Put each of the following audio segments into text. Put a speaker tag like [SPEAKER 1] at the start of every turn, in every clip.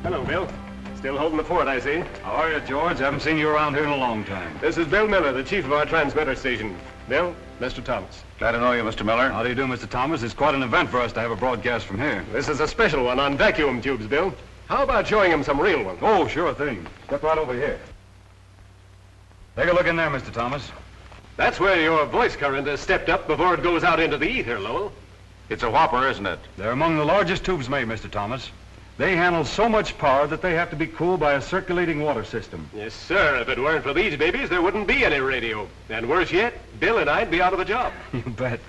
[SPEAKER 1] Hello, Bill. Still holding the fort, I see.
[SPEAKER 2] How are you, George? Haven't seen you around here in a long time.
[SPEAKER 1] This is Bill Miller, the chief of our transmitter station. Bill, Mr. Thomas.
[SPEAKER 3] Glad to know you, Mr. Miller.
[SPEAKER 2] How do you do, Mr. Thomas? It's quite an event for us to have a broadcast from here.
[SPEAKER 1] This is a special one on vacuum tubes, Bill. How about showing him some real ones?
[SPEAKER 2] Oh, sure thing. Step right over here. Take a look in there, Mr. Thomas.
[SPEAKER 1] That's where your voice current is stepped up before it goes out into the ether, Lowell.
[SPEAKER 3] It's a whopper, isn't it?
[SPEAKER 2] They're among the largest tubes made, Mr. Thomas. They handle so much power that they have to be cooled by a circulating water system.
[SPEAKER 1] Yes, sir. If it weren't for these babies, there wouldn't be any radio. And worse yet, Bill and I'd be out of a job.
[SPEAKER 2] You bet.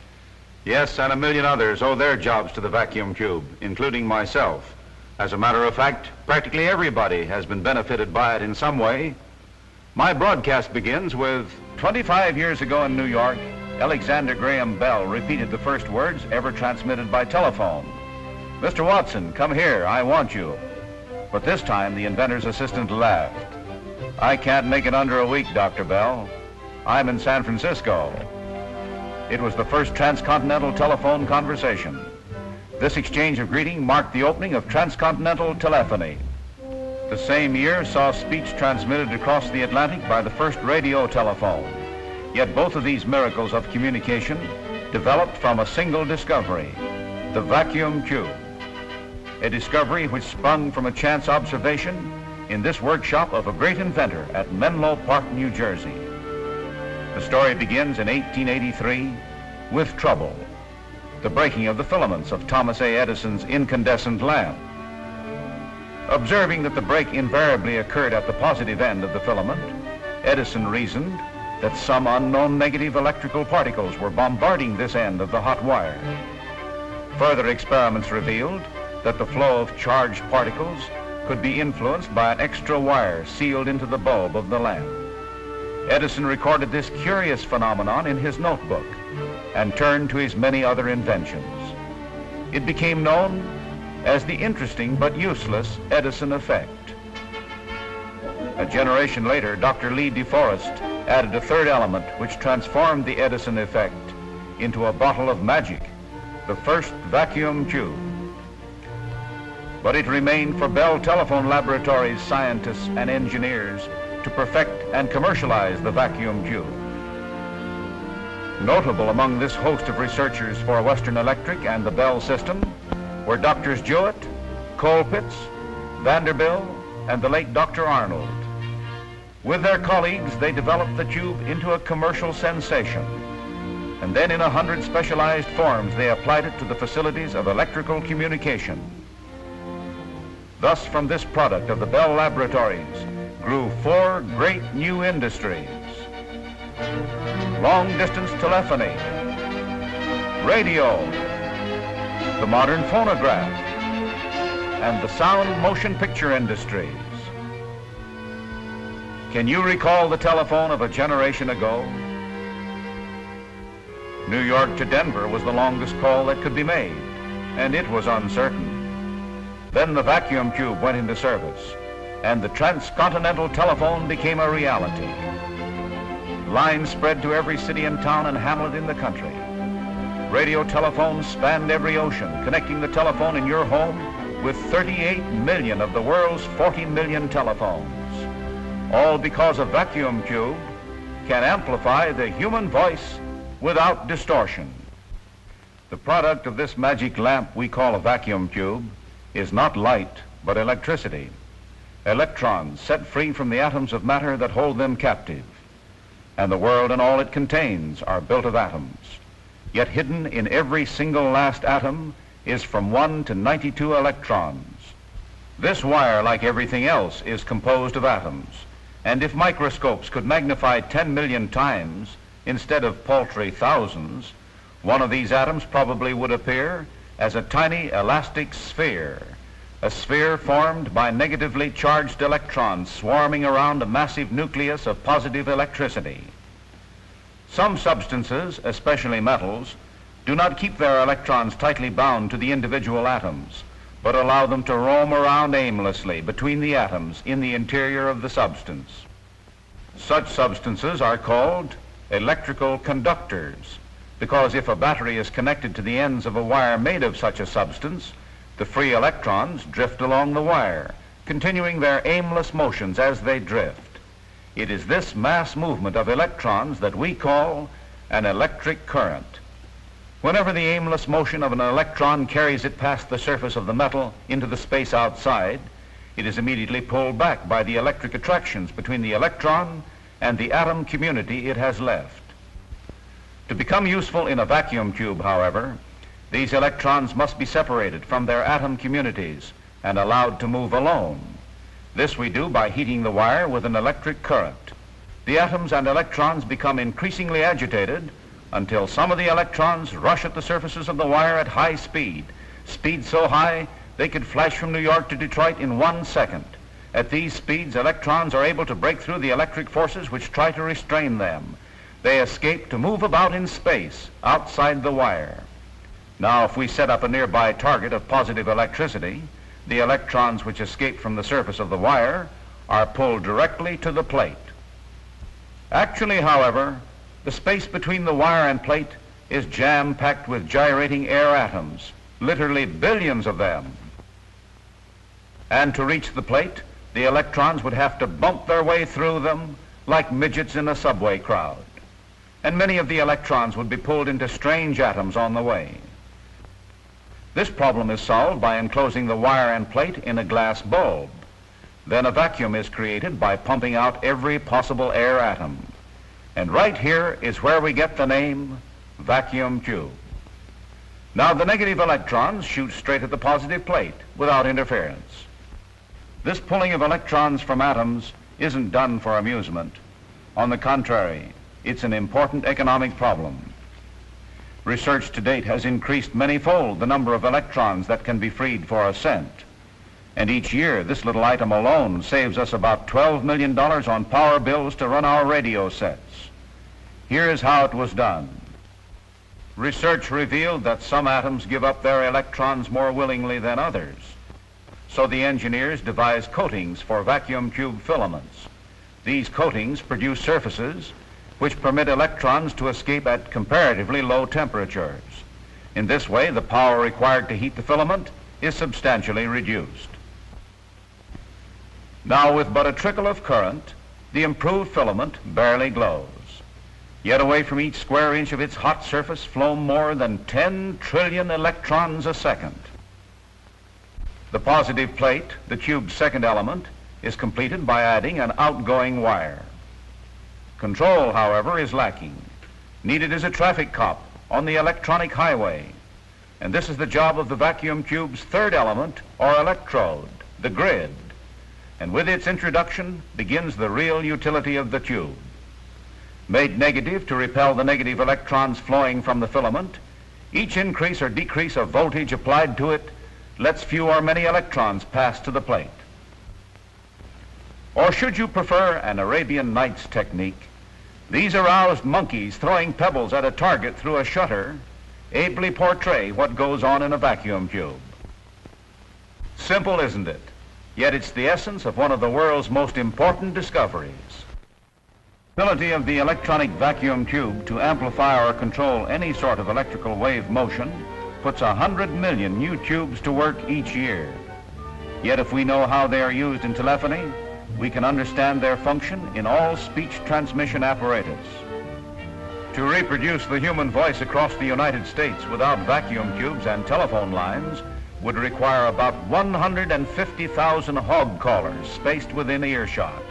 [SPEAKER 3] Yes, and a million others owe their jobs to the vacuum tube, including myself. As a matter of fact, practically everybody has been benefited by it in some way. My broadcast begins with 25 years ago in New York, Alexander Graham Bell repeated the first words ever transmitted by telephone. Mr. Watson, come here, I want you. But this time, the inventor's assistant laughed. I can't make it under a week, Dr. Bell. I'm in San Francisco. It was the first transcontinental telephone conversation. This exchange of greeting marked the opening of transcontinental telephony. The same year saw speech transmitted across the Atlantic by the first radio telephone. Yet both of these miracles of communication developed from a single discovery, the vacuum tube. A discovery which sprung from a chance observation in this workshop of a great inventor at Menlo Park, New Jersey. The story begins in 1883 with trouble, the breaking of the filaments of Thomas A. Edison's incandescent lamp. Observing that the break invariably occurred at the positive end of the filament, Edison reasoned that some unknown negative electrical particles were bombarding this end of the hot wire. Further experiments revealed that the flow of charged particles could be influenced by an extra wire sealed into the bulb of the lamp. Edison recorded this curious phenomenon in his notebook and turned to his many other inventions. It became known as the interesting but useless Edison effect. A generation later, Dr. Lee DeForest added a third element which transformed the Edison effect into a bottle of magic, the first vacuum tube. But it remained for Bell Telephone Laboratories scientists and engineers to perfect and commercialize the vacuum tube. Notable among this host of researchers for Western Electric and the Bell system were Drs. Jouet, Colpitts, Vanderbilt, and the late Dr. Arnold. With their colleagues, they developed the tube into a commercial sensation. And then in 100 specialized forms, they applied it to the facilities of electrical communication. Thus, from this product of the Bell Laboratories grew 4 great new industries: long-distance telephony, radio, the modern phonograph, and the sound motion picture industries. Can you recall the telephone of a generation ago? New York to Denver was the longest call that could be made, and it was uncertain. Then the vacuum tube went into service, and the transcontinental telephone became a reality. Lines spread to every city and town and hamlet in the country. Radio telephones spanned every ocean, connecting the telephone in your home with 38 million of the world's 40 million telephones. All because a vacuum tube can amplify the human voice without distortion. The product of this magic lamp we call a vacuum tube is not light, but electricity. Electrons set free from the atoms of matter that hold them captive. And the world and all it contains are built of atoms. Yet hidden in every single last atom is from 1 to 92 electrons. This wire, like everything else, is composed of atoms. And if microscopes could magnify 10 million times instead of paltry thousands, one of these atoms probably would appear as a tiny elastic sphere, a sphere formed by negatively charged electrons swarming around a massive nucleus of positive electricity. Some substances, especially metals, do not keep their electrons tightly bound to the individual atoms, but allow them to roam around aimlessly between the atoms in the interior of the substance. Such substances are called electrical conductors, because if a battery is connected to the ends of a wire made of such a substance, the free electrons drift along the wire, continuing their aimless motions as they drift. It is this mass movement of electrons that we call an electric current. Whenever the aimless motion of an electron carries it past the surface of the metal into the space outside, it is immediately pulled back by the electric attractions between the electron and the atom community it has left. To become useful in a vacuum tube, however, these electrons must be separated from their atom communities and allowed to move alone. This we do by heating the wire with an electric current. The atoms and electrons become increasingly agitated until some of the electrons rush at the surfaces of the wire at high speed, speed so high they could flash from New York to Detroit in 1 second. At these speeds, electrons are able to break through the electric forces which try to restrain them. They escape to move about in space outside the wire. Now, if we set up a nearby target of positive electricity, the electrons which escape from the surface of the wire are pulled directly to the plate. Actually, however, the space between the wire and plate is jam-packed with gyrating air atoms, literally billions of them. And to reach the plate, the electrons would have to bump their way through them like midgets in a subway crowd. And many of the electrons would be pulled into strange atoms on the way. This problem is solved by enclosing the wire and plate in a glass bulb. Then a vacuum is created by pumping out every possible air atom. And right here is where we get the name vacuum tube. Now the negative electrons shoot straight at the positive plate without interference. This pulling of electrons from atoms isn't done for amusement. On the contrary, it's an important economic problem. Research to date has increased many-fold the number of electrons that can be freed for a cent. And each year, this little item alone saves us about $12 million on power bills to run our radio sets. Here's how it was done. Research revealed that some atoms give up their electrons more willingly than others. So the engineers devised coatings for vacuum tube filaments. These coatings produce surfaces which permit electrons to escape at comparatively low temperatures. In this way, the power required to heat the filament is substantially reduced. Now, with but a trickle of current, the improved filament barely glows. Yet away from each square inch of its hot surface flow more than 10 trillion electrons a second. The positive plate, the tube's second element, is completed by adding an outgoing wire. Control, however, is lacking. Needed is a traffic cop on the electronic highway. And this is the job of the vacuum tube's third element, or electrode, the grid. And with its introduction begins the real utility of the tube. Made negative to repel the negative electrons flowing from the filament, each increase or decrease of voltage applied to it lets few or many electrons pass to the plate. Or should you prefer an Arabian Nights technique, these aroused monkeys throwing pebbles at a target through a shutter ably portray what goes on in a vacuum tube. Simple, isn't it? Yet it's the essence of one of the world's most important discoveries. The ability of the electronic vacuum tube to amplify or control any sort of electrical wave motion puts 100 million new tubes to work each year. Yet if we know how they are used in telephony, we can understand their function in all speech transmission apparatus. To reproduce the human voice across the United States without vacuum tubes and telephone lines would require about 150,000 hog callers spaced within earshot.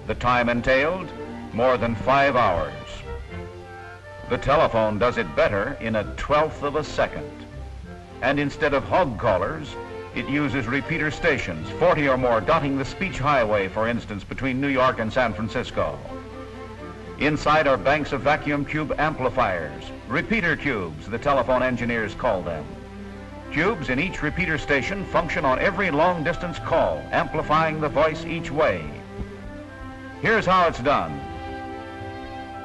[SPEAKER 3] The time entailed, more than 5 hours. The telephone does it better in 1/12 of a second. And instead of hog callers, It uses repeater stations, 40 or more, dotting the speech highway, for instance, between New York and San Francisco. Inside are banks of vacuum tube amplifiers, repeater tubes, the telephone engineers call them. Tubes in each repeater station function on every long-distance call, amplifying the voice each way. Here's how it's done.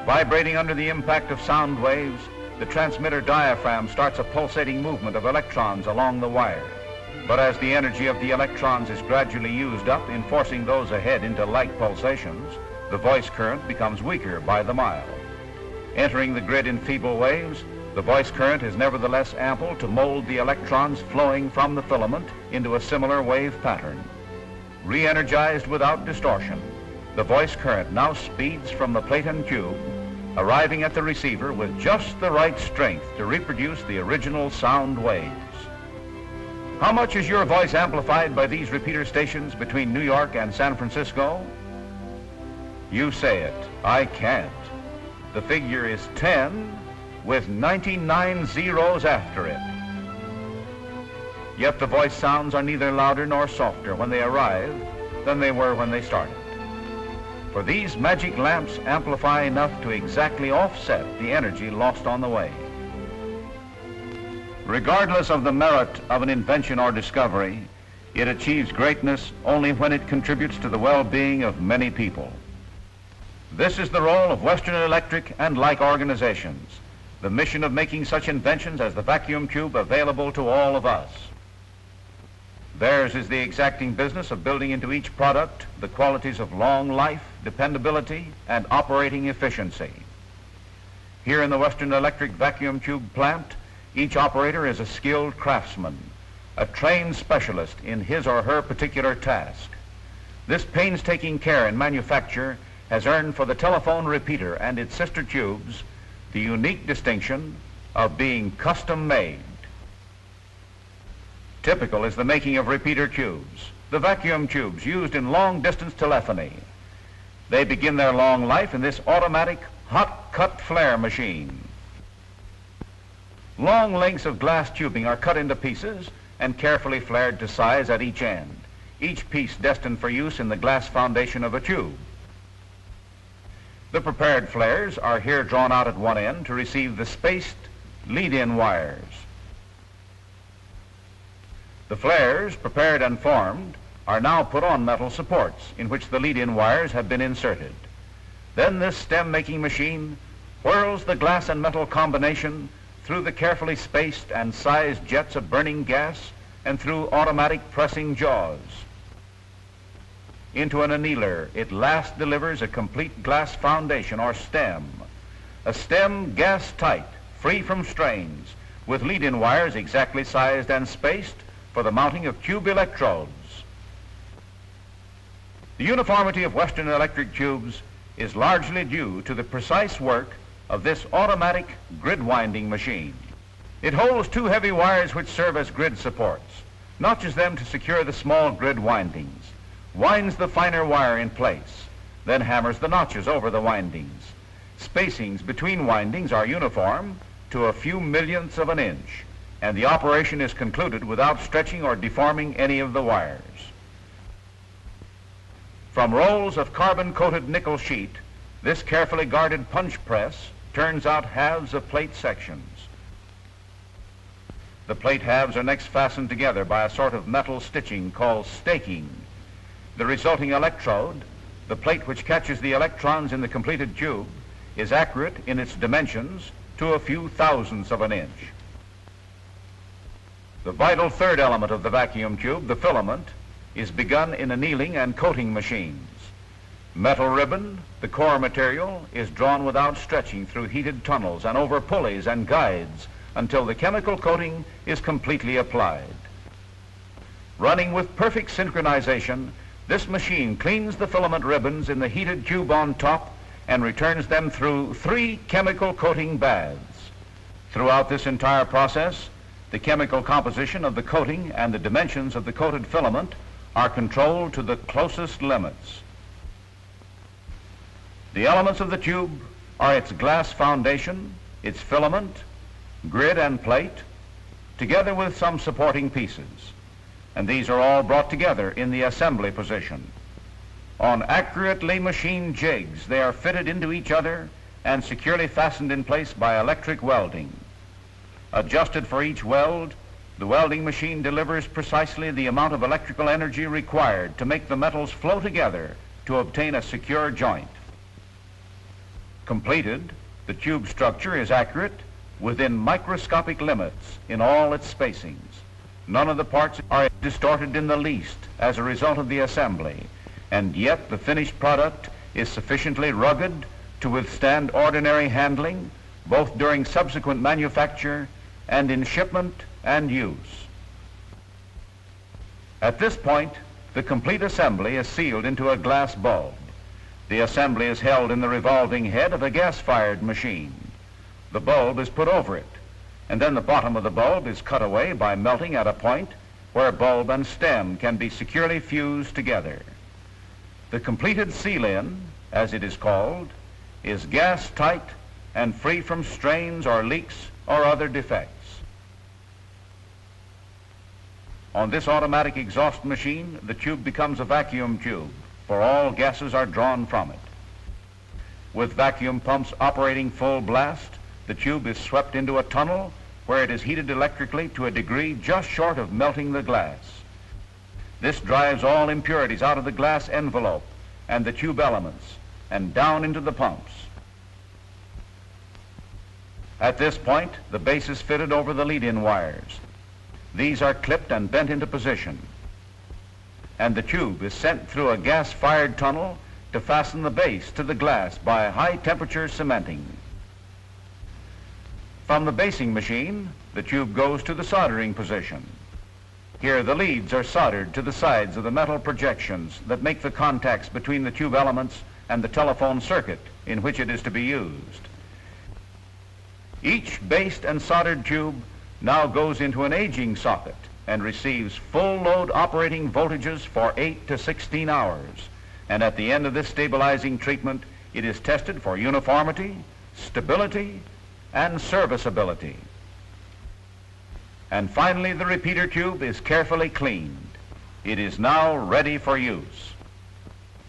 [SPEAKER 3] Vibrating under the impact of sound waves, the transmitter diaphragm starts a pulsating movement of electrons along the wire. But as the energy of the electrons is gradually used up in forcing those ahead into like pulsations, the voice current becomes weaker by the mile. Entering the grid in feeble waves, the voice current is nevertheless ample to mold the electrons flowing from the filament into a similar wave pattern. Re-energized without distortion, the voice current now speeds from the plate and tube, arriving at the receiver with just the right strength to reproduce the original sound waves. How much is your voice amplified by these repeater stations between New York and San Francisco? You say it, I can't. The figure is 10 with 99 zeros after it. Yet the voice sounds are neither louder nor softer when they arrive than they were when they started. For these magic lamps amplify enough to exactly offset the energy lost on the way. Regardless of the merit of an invention or discovery, it achieves greatness only when it contributes to the well-being of many people. This is the role of Western Electric and like organizations, the mission of making such inventions as the vacuum tube available to all of us. Theirs is the exacting business of building into each product the qualities of long life, dependability, and operating efficiency. Here in the Western Electric vacuum tube plant, each operator is a skilled craftsman, a trained specialist in his or her particular task. This painstaking care in manufacture has earned for the telephone repeater and its sister tubes the unique distinction of being custom made. Typical is the making of repeater tubes, the vacuum tubes used in long-distance telephony. They begin their long life in this automatic hot-cut flare machine. Long lengths of glass tubing are cut into pieces and carefully flared to size at each end, each piece destined for use in the glass foundation of a tube. The prepared flares are here drawn out at one end to receive the spaced lead-in wires. The flares, prepared and formed, are now put on metal supports in which the lead-in wires have been inserted. Then this stem-making machine whirls the glass and metal combination through the carefully spaced and sized jets of burning gas and through automatic pressing jaws. Into an annealer, it last delivers a complete glass foundation or stem. A stem gas-tight, free from strains, with lead-in wires exactly sized and spaced for the mounting of tube electrodes. The uniformity of Western Electric tubes is largely due to the precise work of this automatic grid winding machine. It holds two heavy wires which serve as grid supports, notches them to secure the small grid windings, winds the finer wire in place, then hammers the notches over the windings. Spacings between windings are uniform to a few millionths of an inch, and the operation is concluded without stretching or deforming any of the wires. From rolls of carbon-coated nickel sheet, this carefully guarded punch press turns out halves of plate sections. The plate halves are next fastened together by a sort of metal stitching called staking. The resulting electrode, the plate which catches the electrons in the completed tube, is accurate in its dimensions to a few thousandths of an inch. The vital third element of the vacuum tube, the filament, is begun in annealing and coating machines. Metal ribbon, the core material, is drawn without stretching through heated tunnels and over pulleys and guides until the chemical coating is completely applied. Running with perfect synchronization, this machine cleans the filament ribbons in the heated tube on top and returns them through 3 chemical coating baths. Throughout this entire process, the chemical composition of the coating and the dimensions of the coated filament are controlled to the closest limits. The elements of the tube are its glass foundation, its filament, grid and plate, together with some supporting pieces. and these are all brought together in the assembly position. On accurately machined jigs, they are fitted into each other and securely fastened in place by electric welding. Adjusted for each weld, the welding machine delivers precisely the amount of electrical energy required to make the metals flow together to obtain a secure joint. Completed, the tube structure is accurate within microscopic limits in all its spacings. None of the parts are distorted in the least as a result of the assembly, and yet the finished product is sufficiently rugged to withstand ordinary handling, both during subsequent manufacture and in shipment and use. At this point, the complete assembly is sealed into a glass bulb. The assembly is held in the revolving head of a gas-fired machine. The bulb is put over it, and then the bottom of the bulb is cut away by melting at a point where bulb and stem can be securely fused together. The completed seal-in, as it is called, is gas-tight and free from strains or leaks or other defects. On this automatic exhaust machine, the tube becomes a vacuum tube, for all gases are drawn from it. With vacuum pumps operating full blast, the tube is swept into a tunnel where it is heated electrically to a degree just short of melting the glass. This drives all impurities out of the glass envelope and the tube elements and down into the pumps. At this point, the base is fitted over the lead-in wires. These are clipped and bent into position, and the tube is sent through a gas-fired tunnel to fasten the base to the glass by high-temperature cementing. From the basing machine, the tube goes to the soldering position. Here, the leads are soldered to the sides of the metal projections that make the contacts between the tube elements and the telephone circuit in which it is to be used. Each based and soldered tube now goes into an aging socket and receives full load operating voltages for 8 to 16 hours. And at the end of this stabilizing treatment, it is tested for uniformity, stability, and serviceability. And finally, the repeater tube is carefully cleaned. It is now ready for use.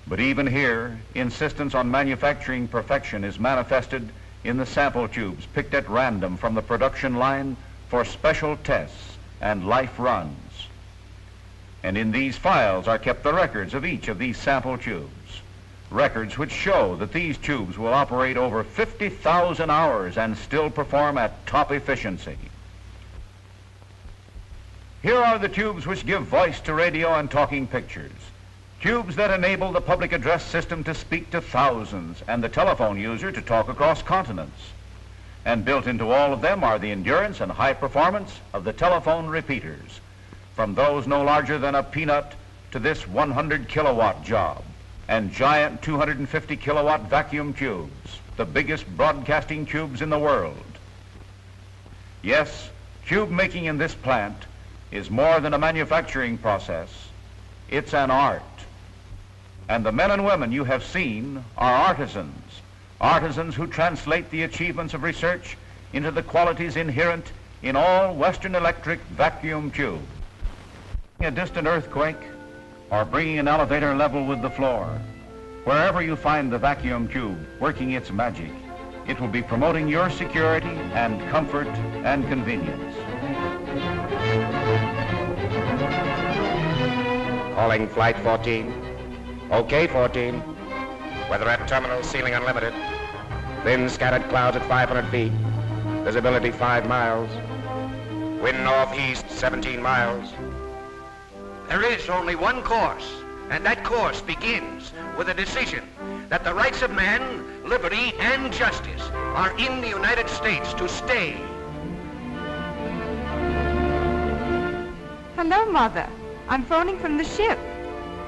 [SPEAKER 3] But even here, insistence on manufacturing perfection is manifested in the sample tubes picked at random from the production line for special tests and life runs. And in these files are kept the records of each of these sample tubes, records which show that these tubes will operate over 50,000 hours and still perform at top efficiency. Here are the tubes which give voice to radio and talking pictures, tubes that enable the public address system to speak to thousands and the telephone user to talk across continents. And built into all of them are the endurance and high performance of the telephone repeaters, from those no larger than a peanut to this 100 kilowatt job, and giant 250 kilowatt vacuum tubes, the biggest broadcasting tubes in the world. Yes, tube making in this plant is more than a manufacturing process, it's an art. And the men and women you have seen are artisans, artisans who translate the achievements of research into the qualities inherent in all Western Electric vacuum tubes. A distant earthquake or bringing an elevator level with the floor, wherever you find the vacuum tube working its magic, it will be promoting your security and comfort and convenience.
[SPEAKER 4] Calling flight 14. Okay, 14. Weather at terminal, ceiling unlimited. Thin scattered clouds at 500 feet. Visibility 5 miles. Wind northeast 17 miles.
[SPEAKER 5] There is only one course, and that course begins with a decision that the rights of man, liberty, and justice are in the United States to stay.
[SPEAKER 6] Hello, Mother. I'm phoning from the ship.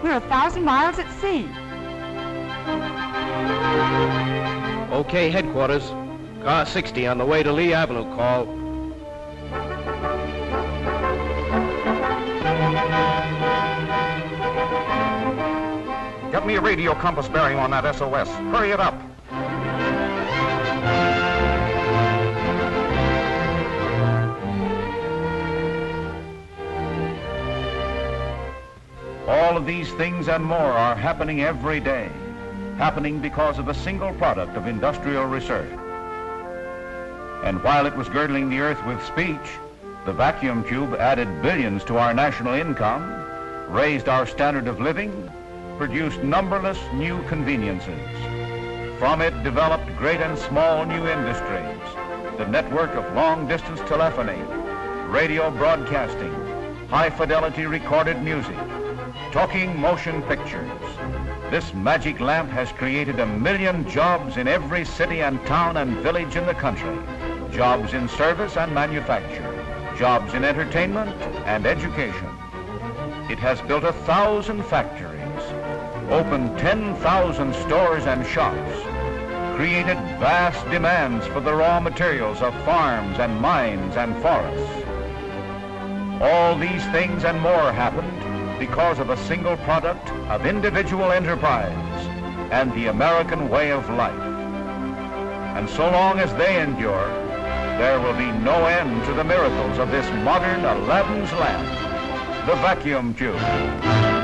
[SPEAKER 6] We're 1,000 miles at sea.
[SPEAKER 7] Okay, headquarters. Car 60 on the way to Lee Avenue, call.
[SPEAKER 3] Get me a radio compass bearing on that SOS. Hurry it up. All of these things and more are happening every day, happening because of a single product of industrial research. And while it was girdling the earth with speech, the vacuum tube added billions to our national income, raised our standard of living, produced numberless new conveniences. From it developed great and small new industries, the network of long-distance telephony, radio broadcasting, high-fidelity recorded music, talking motion pictures. This magic lamp has created 1 million jobs in every city and town and village in the country. Jobs in service and manufacture, jobs in entertainment and education. It has built 1,000 factories, opened 10,000 stores and shops, created vast demands for the raw materials of farms and mines and forests. All these things and more happened because of a single product of individual enterprise and the American way of life. And so long as they endure, there will be no end to the miracles of this modern Aladdin's lamp, the vacuum tube.